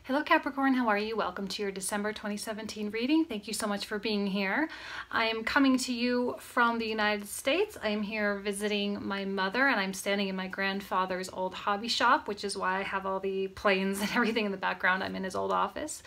Hello Capricorn, how are you? Welcome to your December 2017 reading. Thank you so much for being here. I am coming to you from the United States. I am here visiting my mother and I'm standing in my grandfather's old hobby shop, which is why I have all the planes and everything in the background. I'm in his old office.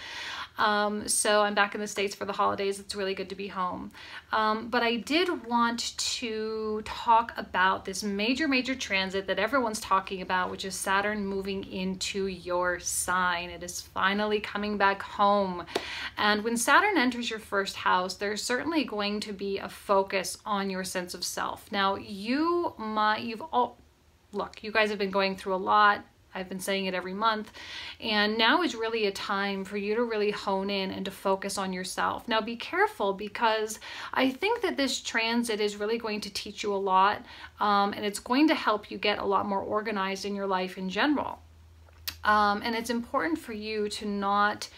So I'm back in the States for the holidays. It's really good to be home. But I did want to talk about this major transit that everyone's talking about, which is Saturn moving into your sign. It is finally coming back home. And when Saturn enters your first house, there's certainly going to be a focus on your sense of self. Now, you guys have been going through a lot. I've been saying it every month, and now is really a time for you to really hone in and to focus on yourself. Now be careful, because I think that this transit is really going to teach you a lot, and it's going to help you get a lot more organized in your life in general. And it's important for you to not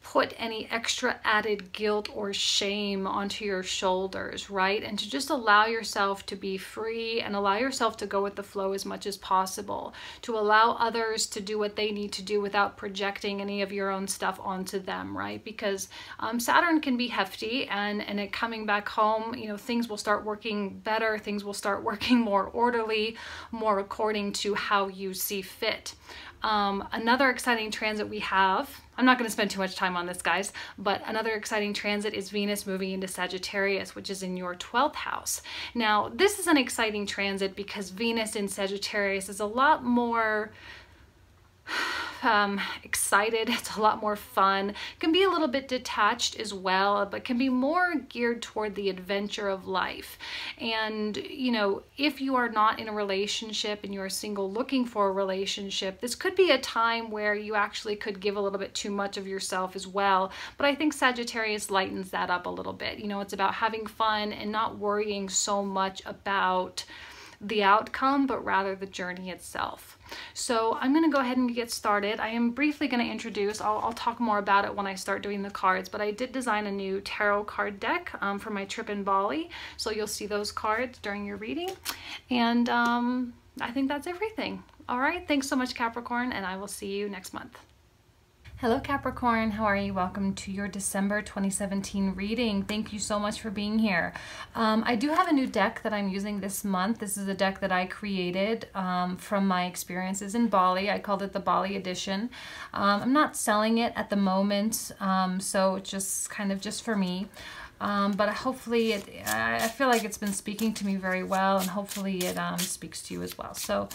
put any extra added guilt or shame onto your shoulders, right? And to just allow yourself to be free and allow yourself to go with the flow as much as possible, to allow others to do what they need to do without projecting any of your own stuff onto them, right? Because Saturn can be hefty, and it coming back home, you know, things will start working better, things will start working more orderly, more according to how you see fit. Another exciting transit we have, I'm not going to spend too much time on this, guys, but another exciting transit is Venus moving into Sagittarius, which is in your 12th house. Now, this is an exciting transit because Venus in Sagittarius is a lot more excited. It's a lot more fun. Can be a little bit detached as well, but can be more geared toward the adventure of life. And, you know, if you are not in a relationship and you're single looking for a relationship, this could be a time where you actually could give a little bit too much of yourself as well. But I think Sagittarius lightens that up a little bit. You know, it's about having fun and not worrying so much about the outcome, but rather the journey itself. So I'm going to go ahead and get started. I am briefly going to introduce, I'll talk more about it when I start doing the cards, but I did design a new tarot card deck for my trip in Bali. So you'll see those cards during your reading. And I think that's everything. All right. Thanks so much, Capricorn, and I will see you next month. Hello Capricorn, how are you? Welcome to your December 2017 reading. Thank you so much for being here. I do have a new deck that I'm using this month. This is a deck that I created from my experiences in Bali. I called it the Bali edition. I'm not selling it at the moment, so it's just kind of just for me. But hopefully, I feel like it's been speaking to me very well, and hopefully it speaks to you as well. So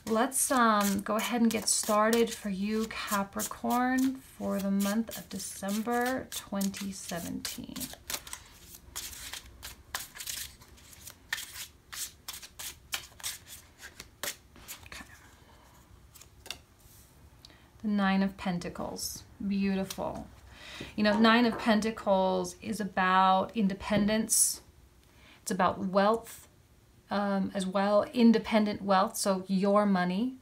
let's go ahead and get started for you, Capricorn, for the month of December 2017. Okay. The Nine of Pentacles. Beautiful. You know, Nine of Pentacles is about independence. It's about wealth. As well, independent wealth, so your money.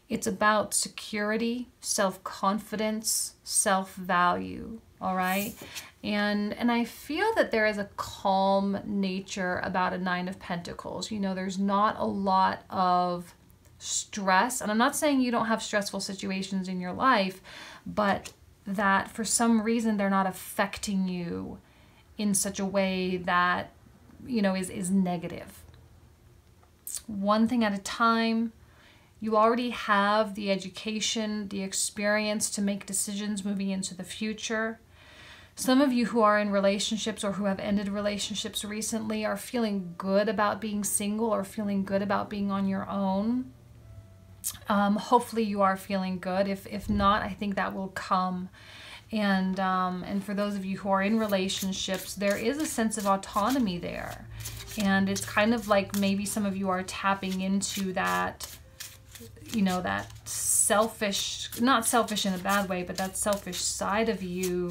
It's about security, self-confidence, self-value, all right? And I feel that there is a calm nature about a Nine of Pentacles. You know, there's not a lot of stress, and I'm not saying you don't have stressful situations in your life, but that for some reason they're not affecting you in such a way that, you know, is negative. One thing at a time. You already have the education, the experience to make decisions moving into the future. Some of you who are in relationships or who have ended relationships recently are feeling good about being single or feeling good about being on your own. Hopefully you are feeling good. If not, I think that will come. And for those of you who are in relationships, there is a sense of autonomy there. And it's kind of like maybe some of you are tapping into that, you know, that selfish, not selfish in a bad way, but that selfish side of you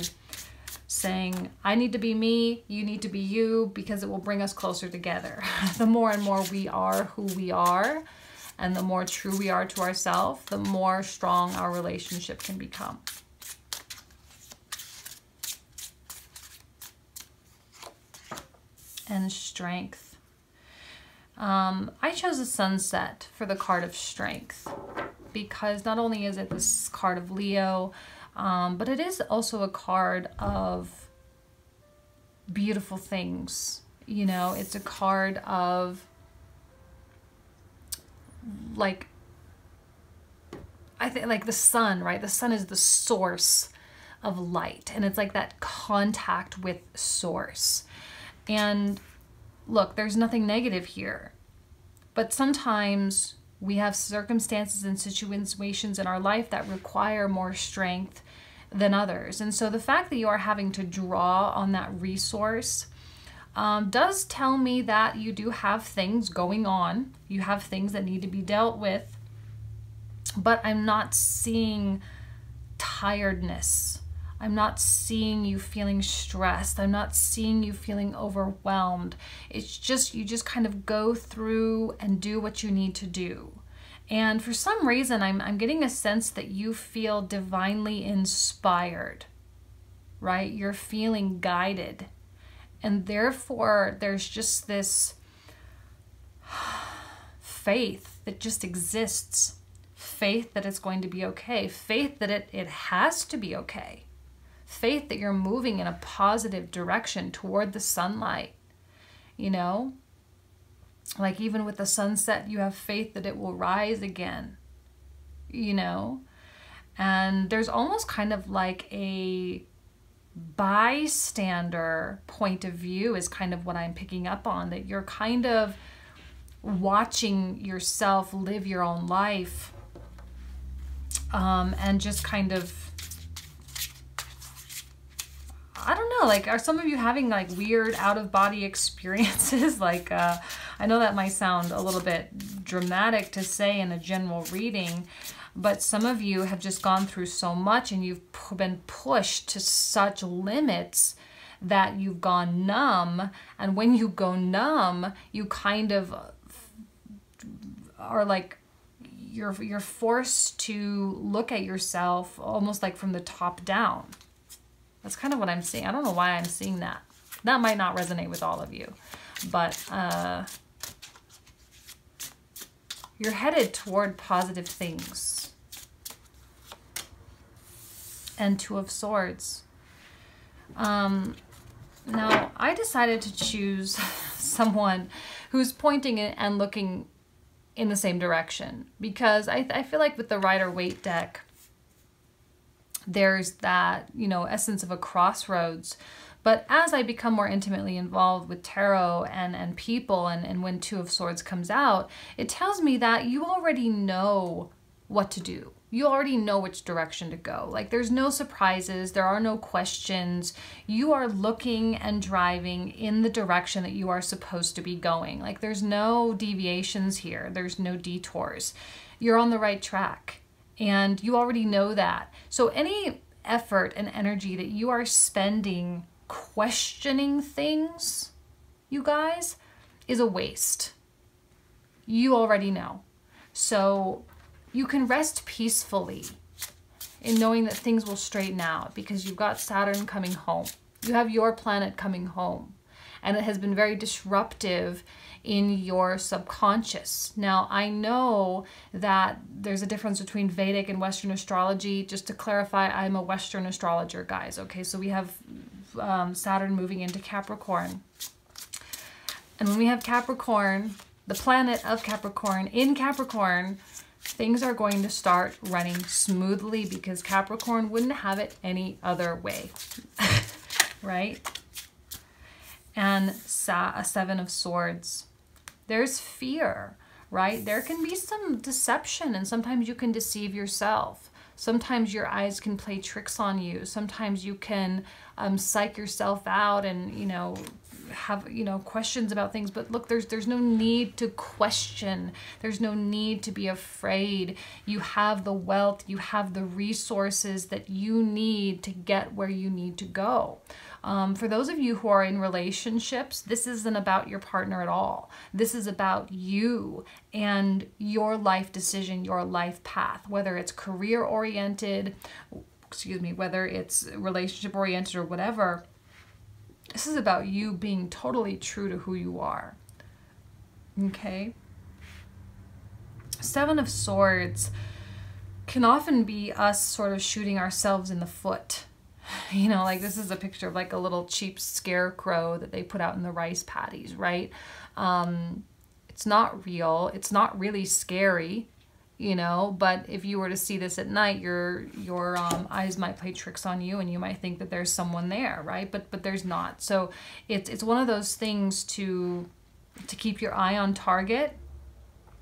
saying, I need to be me, you need to be you, because it will bring us closer together. The more and more we are who we are, and the more true we are to ourselves, the more strong our relationship can become. And strength. I chose a sunset for the card of strength. because not only is it this card of Leo, but it is also a card of beautiful things. You know, it's a card of, like, I think like the sun, right? The sun is the source of light, and it's like that contact with source. And look, there's nothing negative here, but sometimes we have circumstances and situations in our life that require more strength than others. And so the fact that you are having to draw on that resource does tell me that you do have things going on. You have things that need to be dealt with, but I'm not seeing tiredness. I'm not seeing you feeling stressed. I'm not seeing you feeling overwhelmed. It's just, you just kind of go through and do what you need to do. And for some reason, I'm getting a sense that you feel divinely inspired, right? You're feeling guided. And therefore, there's just this faith that just exists. Faith that it's going to be okay. Faith that it has to be okay. Faith that you're moving in a positive direction toward the sunlight, you know? Like even with the sunset, you have faith that it will rise again, you know? And there's almost kind of like a bystander point of view is kind of what I'm picking up on, that you're kind of watching yourself live your own life, and just kind of, I don't know, like, are some of you having like weird out-of-body experiences? Like, I know that might sound a little bit dramatic to say in a general reading, but some of you have just gone through so much and you've been pushed to such limits that you've gone numb. And when you go numb, you kind of are like, you're forced to look at yourself almost like from the top down. That's kind of what I'm seeing. I don't know why I'm seeing that. That might not resonate with all of you, but you're headed toward positive things. And Two of Swords. Now, I decided to choose someone who's pointing and looking in the same direction, because I feel like with the Rider-Waite deck, there's that, you know, essence of a crossroads. But as I become more intimately involved with tarot and people, and when Two of Swords comes out, it tells me that you already know what to do. You already know which direction to go. Like, there's no surprises. There are no questions. You are looking and driving in the direction that you are supposed to be going. Like, there's no deviations here. There's no detours. You're on the right track. And you already know that. So any effort and energy that you are spending questioning things, you guys, is a waste. You already know. So you can rest peacefully in knowing that things will straighten out, because you've got Saturn coming home. You have your planet coming home. And it has been very disruptive in your subconscious. Now, I know that there's a difference between Vedic and Western astrology. Just to clarify, I'm a Western astrologer, guys. Okay, so we have Saturn moving into Capricorn. And when we have Capricorn, the planet of Capricorn in Capricorn, things are going to start running smoothly, because Capricorn wouldn't have it any other way, right? And a Seven of Swords. There's fear, right? There can be some deception, and sometimes you can deceive yourself. Sometimes your eyes can play tricks on you. Sometimes you can psych yourself out and, you know, have, you know, questions about things. But look, there's no need to question. There's no need to be afraid. You have the wealth, you have the resources that you need to get where you need to go. For those of you who are in relationships, this isn't about your partner at all. This is about you and your life decision, your life path, whether it's career oriented, whether it's relationship oriented or whatever. This is about you being totally true to who you are. Okay? Seven of Swords. can often be us sort of shooting ourselves in the foot. You know, like this is a picture of like a little cheap scarecrow that they put out in the rice paddies, right? It's not real. It's not really scary, you know, but if you were to see this at night, your eyes might play tricks on you and you might think that there's someone there, right? But there's not. So it's one of those things to keep your eye on target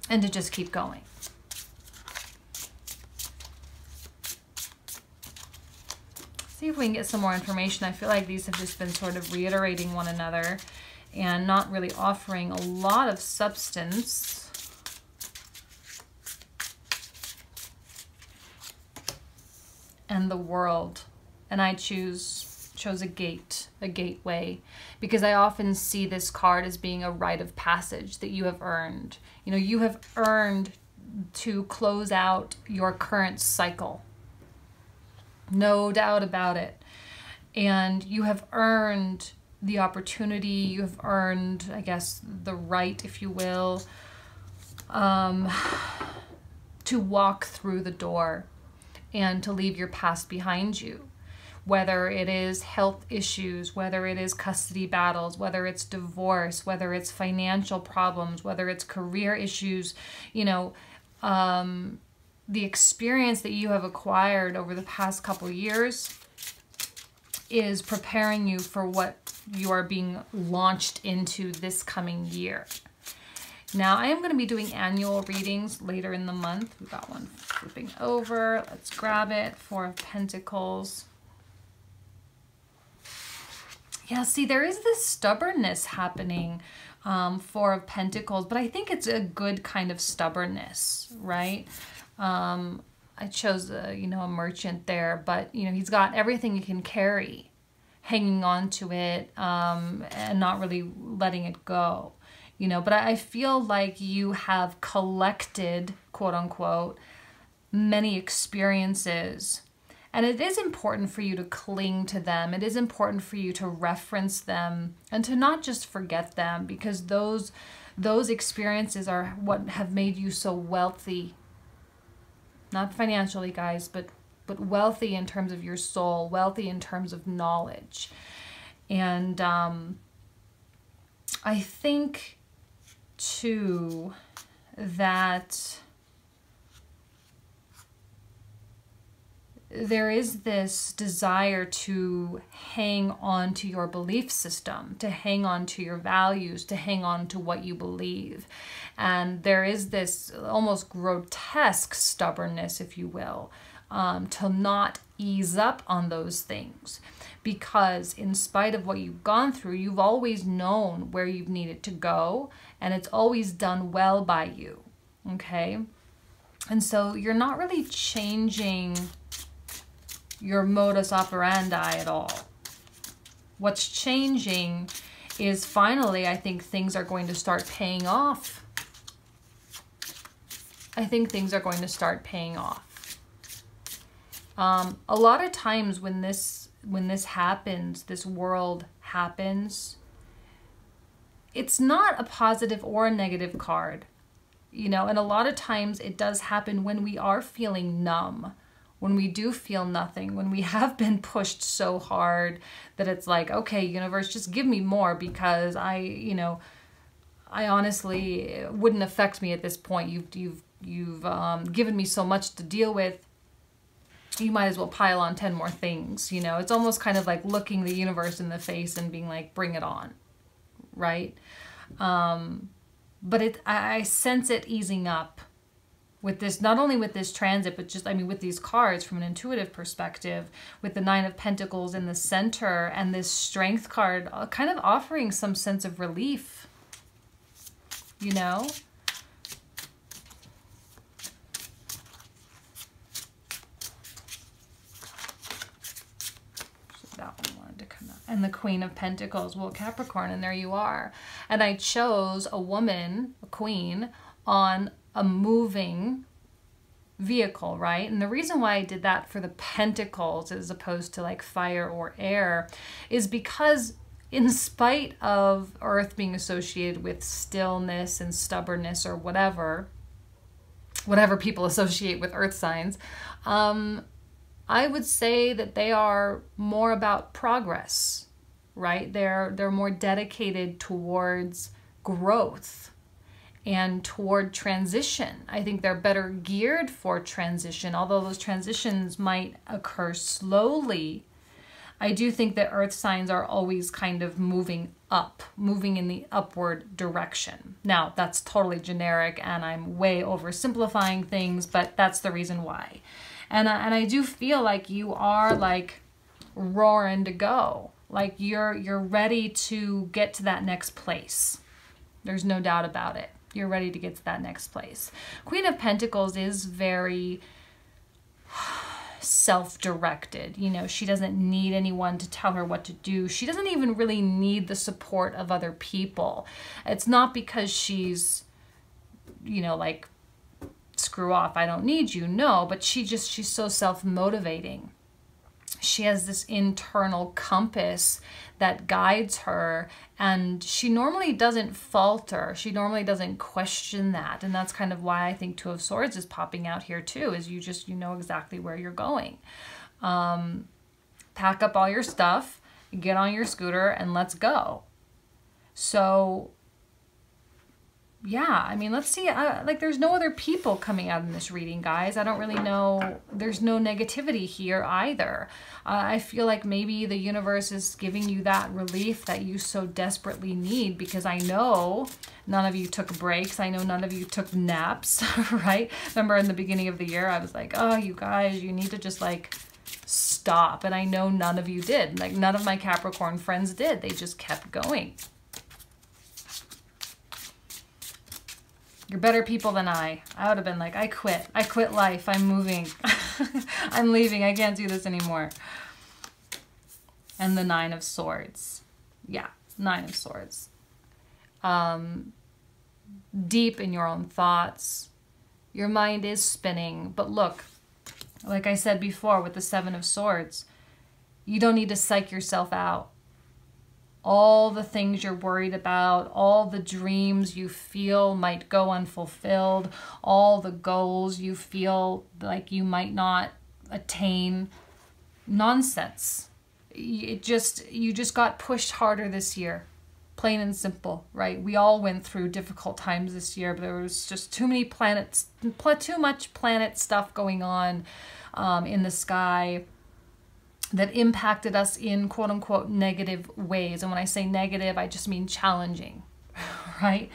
and to just keep going. See if we can get some more information. I feel like these have just been sort of reiterating one another and not really offering a lot of substance. And the World. And I chose a gateway, because I often see this card as being a rite of passage that you have earned. You know, you have earned to close out your current cycle. No doubt about it. And you have earned the opportunity, you have earned, I guess, the right, if you will, to walk through the door and to leave your past behind you. Whether it is health issues, whether it is custody battles, whether it's divorce, whether it's financial problems, whether it's career issues, you know, the experience that you have acquired over the past couple years is preparing you for what you are being launched into this coming year. Now, I am going to be doing annual readings later in the month. We've got one flipping over. Let's grab it. Four of Pentacles. Yeah, see, there is this stubbornness happening, Four of Pentacles, but I think it's a good kind of stubbornness, right? I chose you know, a merchant there, but you know, he's got everything he can carry, hanging on to it, and not really letting it go, you know. But I feel like you have collected, quote unquote, many experiences, and it is important for you to cling to them. It is important for you to reference them and to not just forget them, because those experiences are what have made you so wealthy. Not financially, guys, but wealthy in terms of your soul, wealthy in terms of knowledge. And I think, too, that there is this desire to hang on to your belief system, to hang on to your values, to hang on to what you believe. And there is this almost grotesque stubbornness, if you will, to not ease up on those things. Because in spite of what you've gone through, you've always known where you've needed to go, and it's always done well by you, okay? And so you're not really changing your modus operandi at all. What's changing is finally, I think things are going to start paying off. I think things are going to start paying off. A lot of times when this happens, this world happens, it's not a positive or a negative card, you know, and a lot of times it does happen when we are feeling numb, when we do feel nothing, when we have been pushed so hard that it's like, okay, universe, just give me more, because I honestly, it wouldn't affect me at this point. You've given me so much to deal with. You might as well pile on 10 more things, you know. It's almost kind of like looking the universe in the face and being like, bring it on, right? But I sense it easing up with this, not only with this transit, but just, I mean, with these cards from an intuitive perspective, with the Nine of Pentacles in the center and this Strength card kind of offering some sense of relief, you know? So that one wanted to come out. And the Queen of Pentacles, well, Capricorn, and there you are. And I chose a woman, a queen, on a moving vehicle, right? And the reason why I did that for the Pentacles as opposed to like fire or air is because in spite of Earth being associated with stillness and stubbornness or whatever, whatever people associate with earth signs, I would say that they are more about progress, right? They're more dedicated towards growth and toward transition. I think they're better geared for transition, although those transitions might occur slowly. I do think that earth signs are always kind of moving up, moving in the upward direction. Now, that's totally generic and I'm way oversimplifying things, but that's the reason why. And I do feel like you are like roaring to go. Like you're ready to get to that next place. There's no doubt about it. You're ready to get to that next place. Queen of Pentacles is very self-directed. You know, she doesn't need anyone to tell her what to do. She doesn't even really need the support of other people. It's not because she's, you know, like, screw off, I don't need you. No, but she's so self-motivating. She has this internal compass that guides her, and she normally doesn't falter. She normally doesn't question that. And that's kind of why I think Two of Swords is popping out here too, is you know exactly where you're going. Pack up all your stuff, get on your scooter, and let's go. So yeah, I mean, let's see. Like, there's no other people coming out in this reading, guys. I don't really know. There's no negativity here either. I feel like maybe the universe is giving you that relief that you so desperately need, because I know none of you took breaks. I know none of you took naps, right? Remember in the beginning of the year, I was like, oh, you guys, you need to just like stop. And I know none of you did. Like, none of my Capricorn friends did. They just kept going. You're better people than I. I would have been like, I quit. I quit life. I'm moving. I'm leaving. I can't do this anymore. And the Nine of Swords. Yeah, Nine of Swords. Deep in your own thoughts. Your mind is spinning. But look, like I said before with the Seven of Swords, you don't need to psych yourself out. All the things you're worried about, all the dreams you feel might go unfulfilled, all the goals you feel like you might not attain. Nonsense. You just got pushed harder this year. Plain and simple, right? We all went through difficult times this year, but there was just too much planet stuff going on in the sky that impacted us in quote-unquote negative ways. And when I say negative, I just mean challenging, right?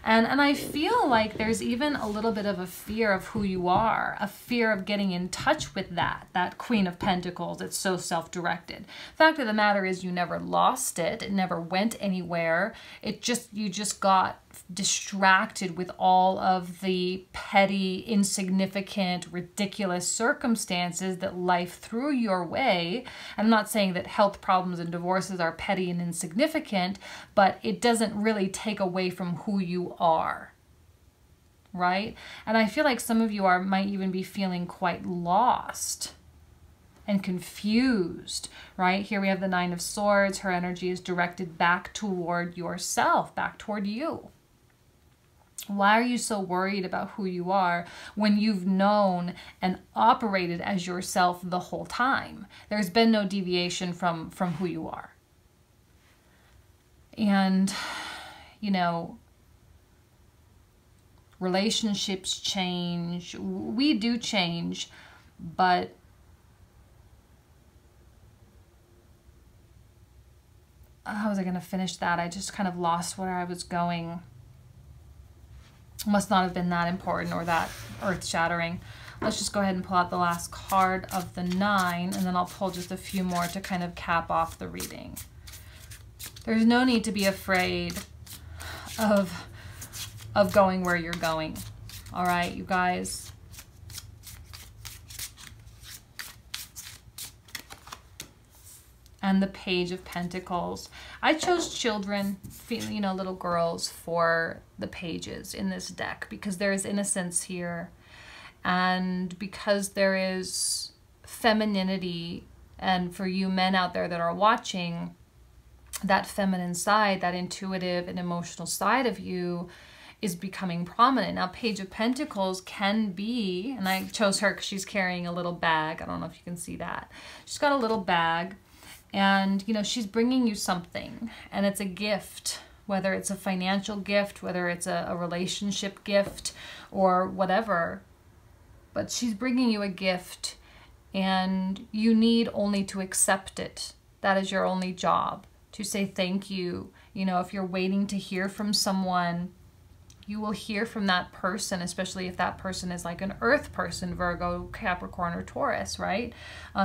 And I feel like there's even a little bit of a fear of who you are, a fear of getting in touch with that Queen of Pentacles that's so self-directed. Fact of the matter is you never lost it. It never went anywhere. You just got distracted with all of the petty, insignificant, ridiculous circumstances that life threw your way. I'm not saying that health problems and divorces are petty and insignificant, but it doesn't really take away from who you are, right? And I feel like some of you might even be feeling quite lost and confused, right? Here we have the Nine of Swords. Her energy is directed back toward yourself, back toward you. Why are you so worried about who you are when you've known and operated as yourself the whole time? There's been no deviation from who you are. And, you know, relationships change. We do change, but how was I going to finish that? I just kind of lost where I was going. Must not have been that important or that earth-shattering. Let's just go ahead and pull out the last card of the 9, and then I'll pull just a few more to kind of cap off the reading. There's no need to be afraid of going where you're going. All right, you guys. And the Page of Pentacles. I chose children, you know, little girls for the pages in this deck because there is innocence here, and because there is femininity, and for you men out there that are watching, that feminine side, that intuitive and emotional side of you is becoming prominent. Now, Page of Pentacles can be, and I chose her because she's carrying a little bag. I don't know if you can see that. She's got a little bag, and, you know, she's bringing you something, and it's a gift, whether it's a financial gift, whether it's a relationship gift, or whatever. But she's bringing you a gift, and you need only to accept it. That is your only job, to say thank you. You know, if you're waiting to hear from someone, you will hear from that person, especially if that person is like an earth person, Virgo, Capricorn, or Taurus, right?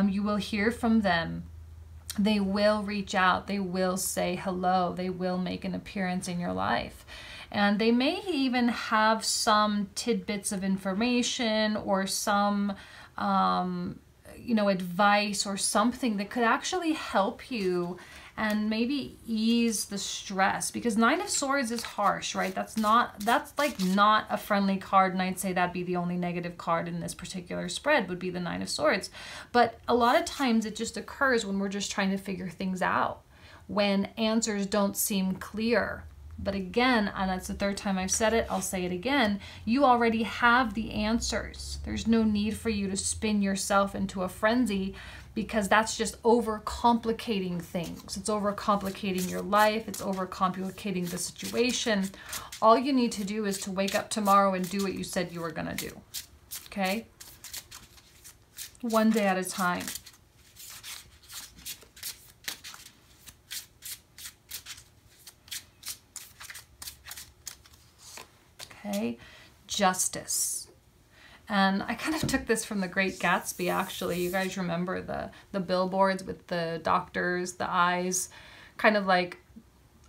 You will hear from them. They will reach out. They will say hello. They will make an appearance in your life. And they may even have some tidbits of information or some, you know, advice or something that could actually help you and maybe ease the stress, because Nine of Swords is harsh, right? That's like not a friendly card, and I'd say that'd be the only negative card in this particular spread would be the Nine of Swords. But a lot of times it just occurs when we're just trying to figure things out, when answers don't seem clear. But again, and that's the third time I've said it, I'll say it again, you already have the answers. There's no need for you to spin yourself into a frenzy, because that's just overcomplicating things. It's overcomplicating your life. It's overcomplicating the situation. All you need to do is to wake up tomorrow and do what you said you were going to do. Okay? One day at a time. Okay? Justice. And I kind of took this from The Great Gatsby, actually. You guys remember the billboards with the doctors, the eyes, kind of like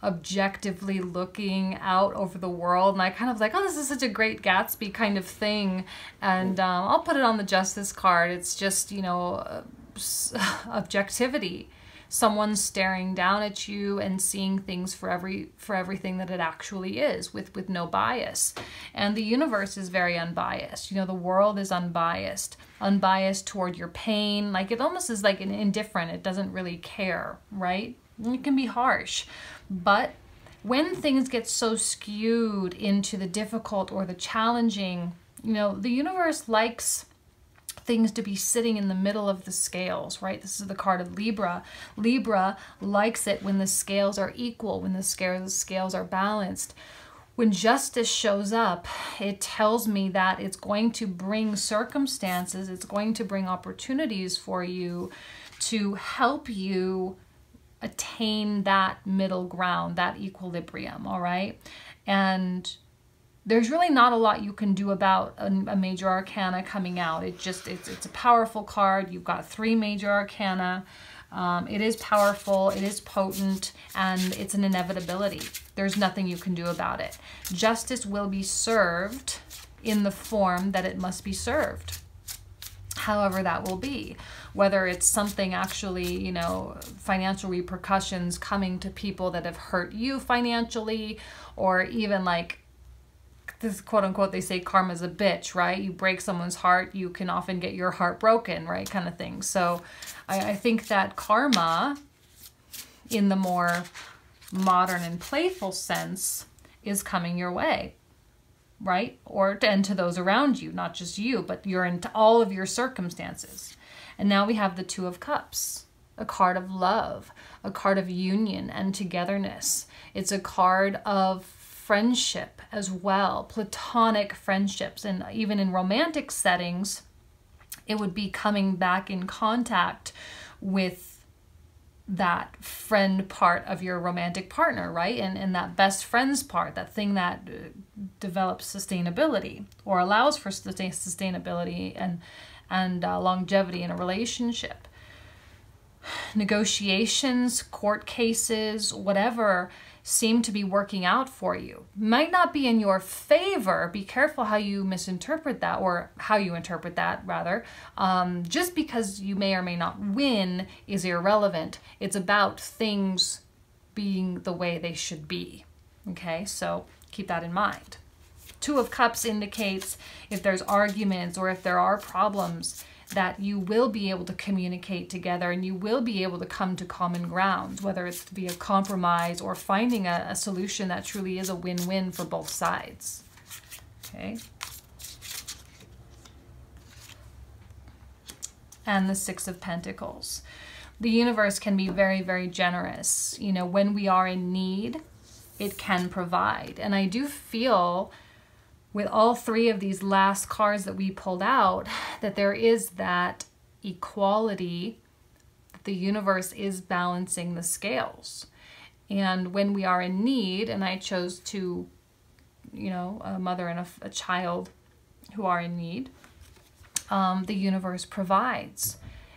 objectively looking out over the world. And I kind of like, oh, this is such a Great Gatsby kind of thing. And I'll put it on the Justice card. It's just, you know, objectivity. Someone staring down at you and seeing things for everything that it actually is, with no bias. And the universe is very unbiased. You know, the world is unbiased toward your pain. Like, it almost is like an indifferent. It doesn't really care, right? It can be harsh. But when things get so skewed into the difficult or the challenging, you know, the universe likes things to be sitting in the middle of the scales, right? This is the card of Libra. Libra likes it when the scales are equal, when the scales are balanced. When justice shows up, it tells me that it's going to bring circumstances, it's going to bring opportunities for you to help you attain that middle ground, that equilibrium, all right? And there's really not a lot you can do about a major arcana coming out. It's a powerful card. You've got 3 major arcana. It is powerful, it is potent, and it's an inevitability. There's nothing you can do about it. Justice will be served in the form that it must be served, however that will be. Whether it's something actually, you know, financial repercussions coming to people that have hurt you financially, or even like, this quote unquote, they say karma's a bitch, right? You break someone's heart, you can often get your heart broken, right? Kind of thing. So I think that karma, in the more modern and playful sense, is coming your way, right? And to those around you, not just you, but you're into all of your circumstances. And now we have the Two of Cups, a card of love, a card of union and togetherness. It's a card of friendship as well, platonic friendships, and even in romantic settings, it would be coming back in contact with that friend part of your romantic partner, right? And that best friends part, that thing that develops sustainability or allows for sustainability and longevity in a relationship. Negotiations, court cases, whatever, seem to be working out for you. Might not be in your favor. Be careful how you misinterpret that, or how you interpret that, rather. Just because you may or may not win is irrelevant. It's about things being the way they should be. Okay, so keep that in mind. Two of Cups indicates if there's arguments or if there are problems, that you will be able to communicate together and you will be able to come to common ground, whether it's via compromise or finding a solution that truly is a win-win for both sides. Okay. And the Six of Pentacles. The universe can be very, very generous. You know, when we are in need, it can provide. And I do feel with all three of these last cards that we pulled out, that there is that equality, that the universe is balancing the scales. And when we are in need, and I chose to, you know, a mother and a child who are in need, the universe provides.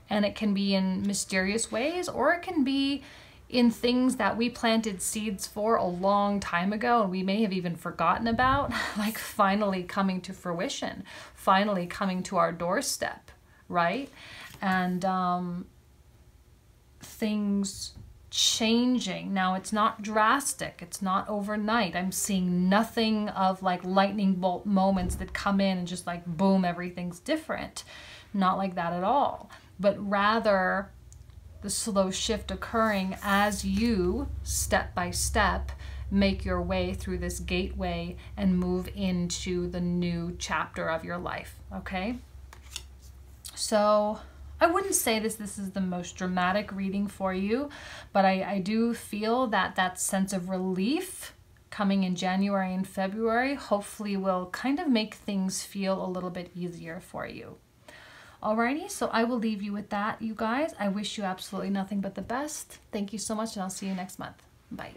And it can be in mysterious ways, or it can be in things that we planted seeds for a long time ago and we may have even forgotten about, like finally coming to fruition, finally coming to our doorstep, right? And things changing. Now, it's not drastic, it's not overnight. I'm seeing nothing of like lightning bolt moments that come in and just like boom, everything's different. Not like that at all, but rather the slow shift occurring as you, step by step, make your way through this gateway and move into the new chapter of your life, okay? So I wouldn't say this is the most dramatic reading for you, but I do feel that that sense of relief coming in January and February hopefully will kind of make things feel a little bit easier for you. Alrighty, so I will leave you with that, you guys. I wish you absolutely nothing but the best. Thank you so much, and I'll see you next month. Bye.